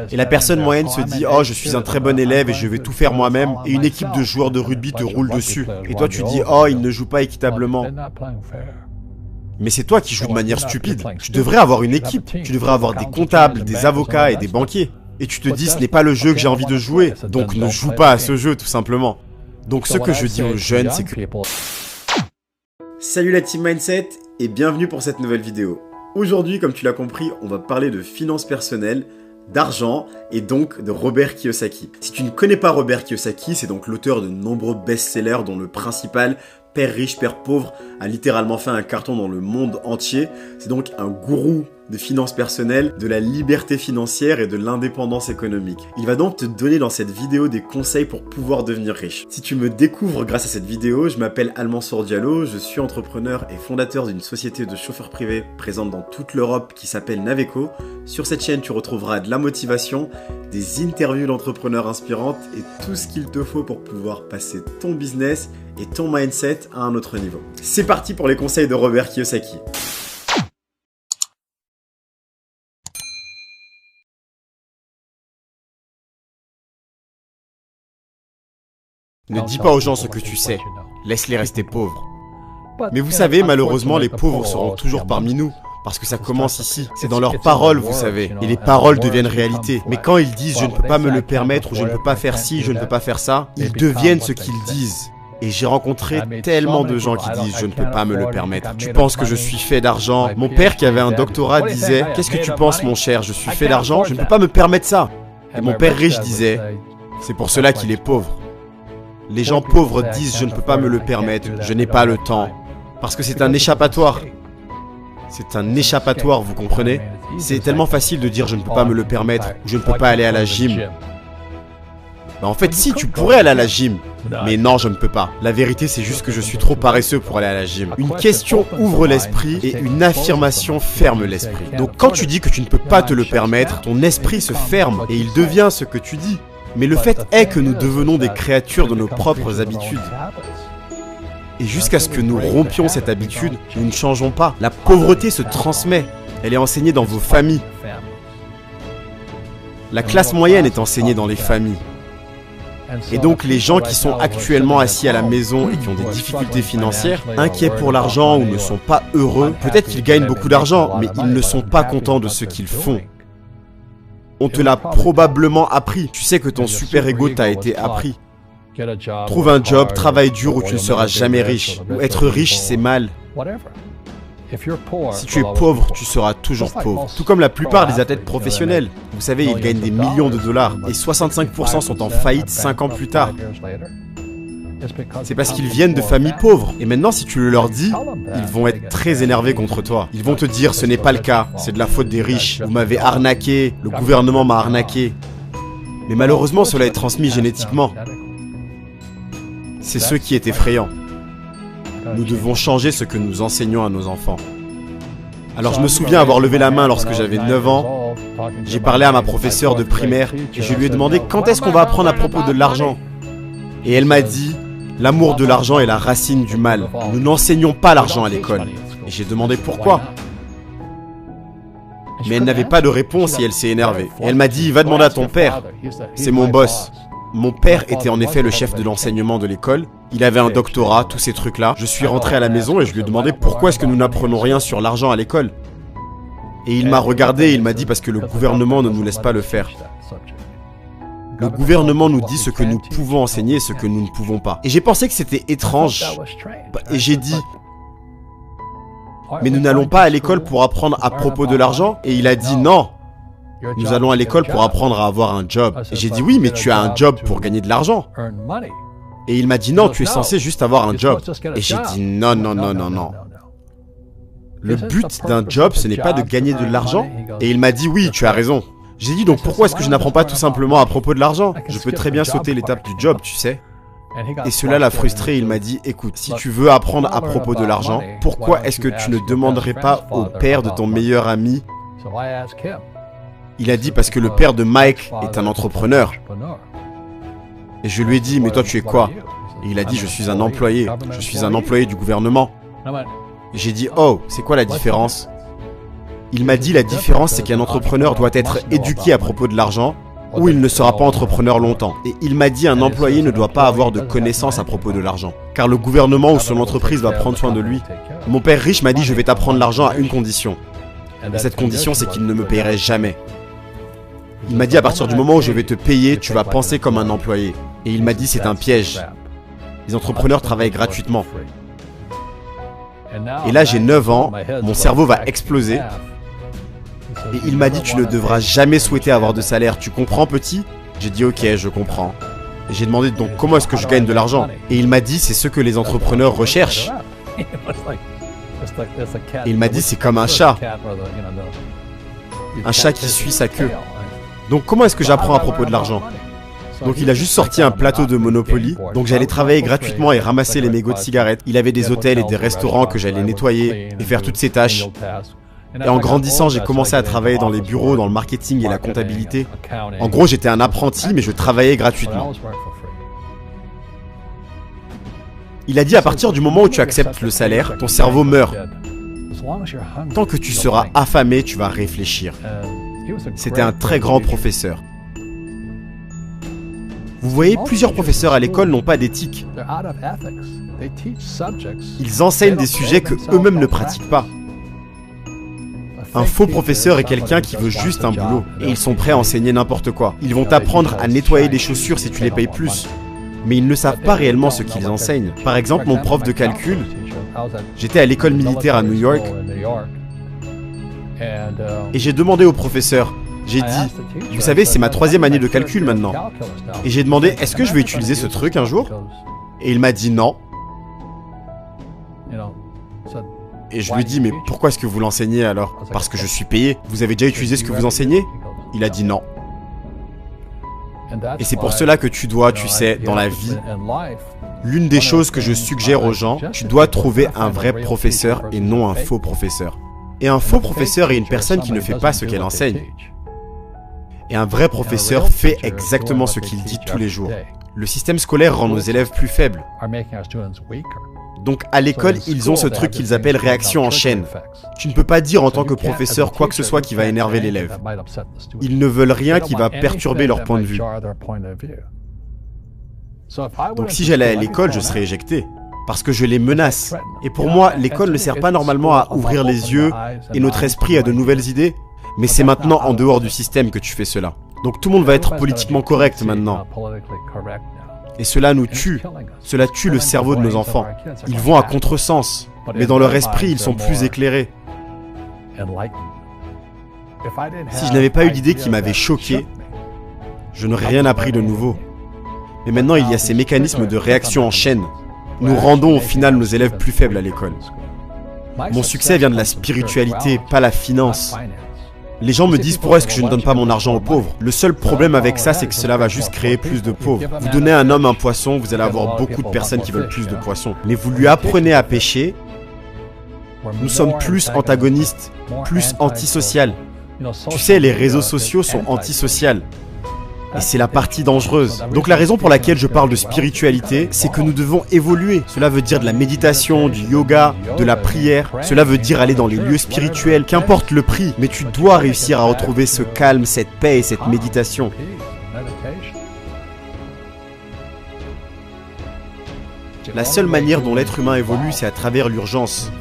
Et la personne moyenne se dit « Oh, je suis un très bon élève et je vais tout faire moi-même » et une équipe de joueurs de rugby te roule dessus. Et toi tu dis « Oh, il ne joue pas équitablement ». Mais c'est toi qui joues de manière stupide. Tu devrais avoir une équipe. Tu devrais avoir des comptables, des avocats et des banquiers. Et tu te dis « Ce n'est pas le jeu que j'ai envie de jouer, donc ne joue pas à ce jeu tout simplement ». Donc ce que je dis aux jeunes, c'est que... Salut la team Mindset et bienvenue pour cette nouvelle vidéo. Aujourd'hui, comme tu l'as compris, on va parler de finances personnelles, d'argent et donc de Robert Kiyosaki. Si tu ne connais pas Robert Kiyosaki, c'est donc l'auteur de nombreux best-sellers dont le principal, Père riche, Père pauvre, a littéralement fait un carton dans le monde entier. C'est donc un gourou de finances personnelles, de la liberté financière et de l'indépendance économique. Il va donc te donner dans cette vidéo des conseils pour pouvoir devenir riche. Si tu me découvres grâce à cette vidéo, je m'appelle Almansour Diallo, je suis entrepreneur et fondateur d'une société de chauffeurs privés présente dans toute l'Europe qui s'appelle Naveco. Sur cette chaîne, tu retrouveras de la motivation, des interviews d'entrepreneurs inspirantes et tout ce qu'il te faut pour pouvoir passer ton business et ton mindset à un autre niveau. C'est parti pour les conseils de Robert Kiyosaki. Ne dis pas aux gens ce que tu sais, laisse-les rester pauvres. Mais vous savez, malheureusement, les pauvres seront toujours parmi nous, parce que ça commence ici. C'est dans leurs paroles, vous savez, et les paroles deviennent réalité. Mais quand ils disent « je ne peux pas me le permettre » ou « je ne peux pas faire ci, je ne peux pas faire ça », ils deviennent ce qu'ils disent. Et j'ai rencontré tellement de gens qui disent « je ne peux pas me le permettre ». Tu penses que je suis fait d'argent? Mon père qui avait un doctorat disait « qu'est-ce que tu penses mon cher? Je suis fait d'argent, je ne peux pas me permettre ça ». Et mon père riche disait « c'est pour cela qu'il est pauvre ». Les gens pauvres disent « je ne peux pas me le permettre, je n'ai pas le temps ». Parce que c'est un échappatoire. C'est un échappatoire, vous comprenez? C'est tellement facile de dire « je ne peux pas me le permettre » ou « je ne peux pas aller à la gym ». Bah en fait, si, tu pourrais aller à la gym. Mais non, je ne peux pas. La vérité, c'est juste que je suis trop paresseux pour aller à la gym. Une question ouvre l'esprit et une affirmation ferme l'esprit. Donc quand tu dis que tu ne peux pas te le permettre, ton esprit se ferme et il devient ce que tu dis. Mais le fait est que nous devenons des créatures de nos propres habitudes. Et jusqu'à ce que nous rompions cette habitude, nous ne changeons pas. La pauvreté se transmet. Elle est enseignée dans vos familles. La classe moyenne est enseignée dans les familles. Et donc les gens qui sont actuellement assis à la maison et qui ont des difficultés financières, inquiets pour l'argent ou ne sont pas heureux, peut-être qu'ils gagnent beaucoup d'argent, mais ils ne sont pas contents de ce qu'ils font. On te l'a probablement appris. Tu sais que ton super ego t'a été appris. Trouve un job, travaille dur ou tu ne seras jamais riche. Ou être riche, c'est mal. Si tu es pauvre, tu seras toujours pauvre. Tout comme la plupart des athlètes professionnels. Vous savez, ils gagnent des millions de dollars. Et 65% sont en faillite 5 ans plus tard. C'est parce qu'ils viennent de familles pauvres. Et maintenant, si tu le leur dis, ils vont être très énervés contre toi. Ils vont te dire, ce n'est pas le cas, c'est de la faute des riches. Vous m'avez arnaqué, le gouvernement m'a arnaqué. Mais malheureusement, cela est transmis génétiquement. C'est ce qui est effrayant. Nous devons changer ce que nous enseignons à nos enfants. Alors je me souviens avoir levé la main lorsque j'avais 9 ans. J'ai parlé à ma professeure de primaire et je lui ai demandé quand est-ce qu'on va apprendre à propos de l'argent. Et elle m'a dit, l'amour de l'argent est la racine du mal. Nous n'enseignons pas l'argent à l'école. Et j'ai demandé pourquoi. Mais elle n'avait pas de réponse et elle s'est énervée. Et elle m'a dit, va demander à ton père. C'est mon boss. Mon père était en effet le chef de l'enseignement de l'école. Il avait un doctorat, tous ces trucs-là. Je suis rentré à la maison et je lui ai demandé pourquoi est-ce que nous n'apprenons rien sur l'argent à l'école. Et il m'a regardé et il m'a dit parce que le gouvernement ne nous laisse pas le faire. Le gouvernement nous dit ce que nous pouvons enseigner et ce que nous ne pouvons pas. Et j'ai pensé que c'était étrange. Et j'ai dit, mais nous n'allons pas à l'école pour apprendre à propos de l'argent? Et il a dit non. Nous allons à l'école pour apprendre à avoir un job. Et j'ai dit oui, mais tu as un job pour gagner de l'argent. Et il m'a dit non, tu es censé juste avoir un job. Et j'ai dit non, non, non, non, non. Le but d'un job, ce n'est pas de gagner de l'argent. Et il m'a dit oui, tu as raison. J'ai dit donc pourquoi est-ce que je n'apprends pas tout simplement à propos de l'argent? Je peux très bien sauter l'étape du job, tu sais. Et cela l'a frustré, il m'a dit écoute, si tu veux apprendre à propos de l'argent, pourquoi est-ce que tu ne demanderais pas au père de ton meilleur ami? Il a dit parce que le père de Mike est un entrepreneur. Et je lui ai dit, mais toi tu es quoi? Et il a dit, je suis un employé du gouvernement. Et j'ai dit, oh, c'est quoi la différence? Il m'a dit la différence c'est qu'un entrepreneur doit être éduqué à propos de l'argent ou il ne sera pas entrepreneur longtemps. Et il m'a dit un employé ne doit pas avoir de connaissances à propos de l'argent, car le gouvernement ou son entreprise va prendre soin de lui. Mon père riche m'a dit je vais t'apprendre l'argent à une condition. Et cette condition c'est qu'il ne me payerait jamais. Il m'a dit à partir du moment où je vais te payer, tu vas penser comme un employé. Et il m'a dit c'est un piège. Les entrepreneurs travaillent gratuitement. Et là j'ai 9 ans, mon cerveau va exploser. Et il m'a dit tu ne devras jamais souhaiter avoir de salaire, tu comprends petit? J'ai dit ok, je comprends. Et j'ai demandé donc comment est-ce que je gagne de l'argent? Et il m'a dit c'est ce que les entrepreneurs recherchent. Et il m'a dit c'est comme un chat qui suit sa queue. Donc comment est-ce que j'apprends à propos de l'argent? Donc il a juste sorti un plateau de Monopoly, donc j'allais travailler gratuitement et ramasser les mégots de cigarettes. Il avait des hôtels et des restaurants que j'allais nettoyer et faire toutes ces tâches. Et en grandissant, j'ai commencé à travailler dans les bureaux, dans le marketing et la comptabilité. En gros, j'étais un apprenti, mais je travaillais gratuitement. Il a dit à partir du moment où tu acceptes le salaire, ton cerveau meurt. Tant que tu seras affamé, tu vas réfléchir. C'était un très grand professeur. Vous voyez, plusieurs professeurs à l'école n'ont pas d'éthique. Ils enseignent des sujets que eux-mêmes ne pratiquent pas. Un faux professeur est quelqu'un qui veut juste un boulot, et ils sont prêts à enseigner n'importe quoi. Ils vont t'apprendre à nettoyer des chaussures si tu les payes plus. Mais ils ne savent pas réellement ce qu'ils enseignent. Par exemple, mon prof de calcul, j'étais à l'école militaire à New York, et j'ai demandé au professeur, j'ai dit, vous savez, c'est ma 3e année de calcul maintenant. Et j'ai demandé, est-ce que je vais utiliser ce truc un jour? Et il m'a dit non. Et je lui ai dit, mais pourquoi est-ce que vous l'enseignez alors? Parce que je suis payé. Vous avez déjà utilisé ce que vous enseignez? Il a dit non. Et c'est pour cela que tu dois, tu sais, dans la vie, l'une des choses que je suggère aux gens, tu dois trouver un vrai professeur et non un faux professeur. Et un faux professeur est une personne qui ne fait pas ce qu'elle enseigne. Et un vrai professeur fait exactement ce qu'il dit tous les jours. Le système scolaire rend nos élèves plus faibles. Donc à l'école, ils ont ce truc qu'ils appellent réaction en chaîne. Tu ne peux pas dire en tant que professeur quoi que ce soit qui va énerver l'élève. Ils ne veulent rien qui va perturber leur point de vue. Donc si j'allais à l'école, je serais éjecté. Parce que je les menace. Et pour moi, l'école ne sert pas normalement à ouvrir les yeux et notre esprit à de nouvelles idées. Mais c'est maintenant en dehors du système que tu fais cela. Donc tout le monde va être politiquement correct maintenant. Et cela nous tue. Cela tue le cerveau de nos enfants. Ils vont à contresens. Mais dans leur esprit, ils sont plus éclairés. Si je n'avais pas eu d'idée qui m'avait choqué, je n'aurais rien appris de nouveau. Mais maintenant, il y a ces mécanismes de réaction en chaîne. Nous rendons au final nos élèves plus faibles à l'école. Mon succès vient de la spiritualité, pas la finance. Les gens me disent pourquoi est-ce que je ne donne pas mon argent aux pauvres. Le seul problème avec ça, c'est que cela va juste créer plus de pauvres. Vous donnez à un homme un poisson, vous allez avoir beaucoup de personnes qui veulent plus de poissons. Mais vous lui apprenez à pêcher, nous sommes plus antagonistes, plus antisocial. Tu sais, les réseaux sociaux sont antisociaux. Et c'est la partie dangereuse. Donc la raison pour laquelle je parle de spiritualité, c'est que nous devons évoluer. Cela veut dire de la méditation, du yoga, de la prière. Cela veut dire aller dans les lieux spirituels, qu'importe le prix. Mais tu dois réussir à retrouver ce calme, cette paix et cette méditation. La seule manière dont l'être humain évolue, c'est à travers l'urgence.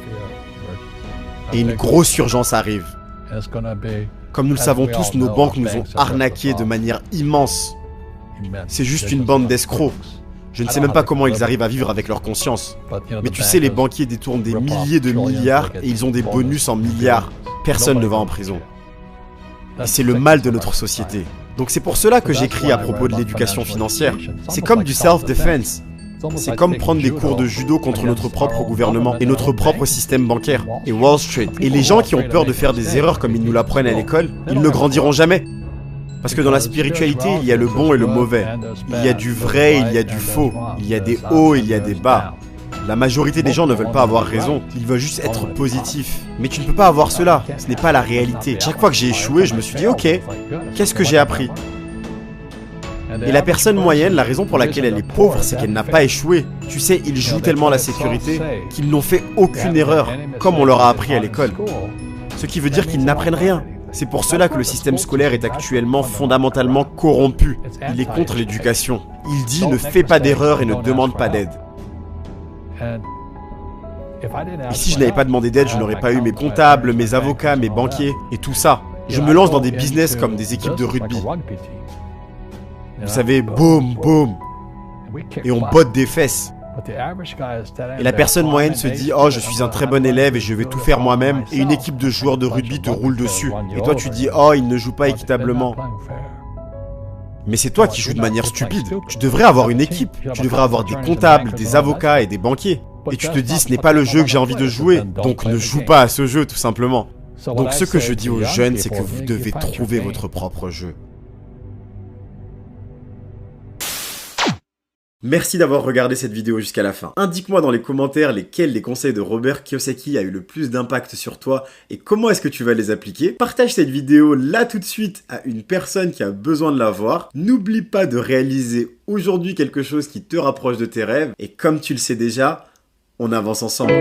Et une grosse urgence arrive. Comme nous le savons tous, nos banques nous ont arnaqués de manière immense. C'est juste une bande d'escrocs. Je ne sais même pas comment ils arrivent à vivre avec leur conscience. Mais tu sais, les banquiers détournent des milliers de milliards et ils ont des bonus en milliards. Personne ne va en prison. Et c'est le mal de notre société. Donc c'est pour cela que j'écris à propos de l'éducation financière. C'est comme du self-defense. C'est comme prendre des cours de judo contre notre propre gouvernement et notre propre système bancaire et Wall Street. Et les gens qui ont peur de faire des erreurs comme ils nous l'apprennent à l'école, ils ne grandiront jamais. Parce que dans la spiritualité, il y a le bon et le mauvais. Il y a du vrai et il y a du faux. Il y a des hauts et il y a des bas. La majorité des gens ne veulent pas avoir raison, ils veulent juste être positifs. Mais tu ne peux pas avoir cela, ce n'est pas la réalité. Chaque fois que j'ai échoué, je me suis dit, ok, qu'est-ce que j'ai appris ? Et la personne moyenne, la raison pour laquelle elle est pauvre, c'est qu'elle n'a pas échoué. Tu sais, ils jouent tellement la sécurité qu'ils n'ont fait aucune erreur, comme on leur a appris à l'école. Ce qui veut dire qu'ils n'apprennent rien. C'est pour cela que le système scolaire est actuellement fondamentalement corrompu. Il est contre l'éducation. Il dit ne fais pas d'erreur et ne demande pas d'aide. Et si je n'avais pas demandé d'aide, je n'aurais pas eu mes comptables, mes avocats, mes banquiers et tout ça. Je me lance dans des business comme des équipes de rugby. Vous savez, boum, boum. Et on botte des fesses. Et la personne moyenne se dit « Oh, je suis un très bon élève et je vais tout faire moi-même » et une équipe de joueurs de rugby te roule dessus. Et toi, tu dis « Oh, il ne joue pas équitablement ». Mais c'est toi qui joues de manière stupide. Tu devrais avoir une équipe. Tu devrais avoir des comptables, des avocats et des banquiers. Et tu te dis « Ce n'est pas le jeu que j'ai envie de jouer, donc ne joue pas à ce jeu, tout simplement. » Donc ce que je dis aux jeunes, c'est que vous devez trouver votre propre jeu. Merci d'avoir regardé cette vidéo jusqu'à la fin. Indique-moi dans les commentaires lesquels des conseils de Robert Kiyosaki a eu le plus d'impact sur toi et comment est-ce que tu vas les appliquer. Partage cette vidéo là tout de suite à une personne qui a besoin de la voir. N'oublie pas de réaliser aujourd'hui quelque chose qui te rapproche de tes rêves et comme tu le sais déjà, on avance ensemble.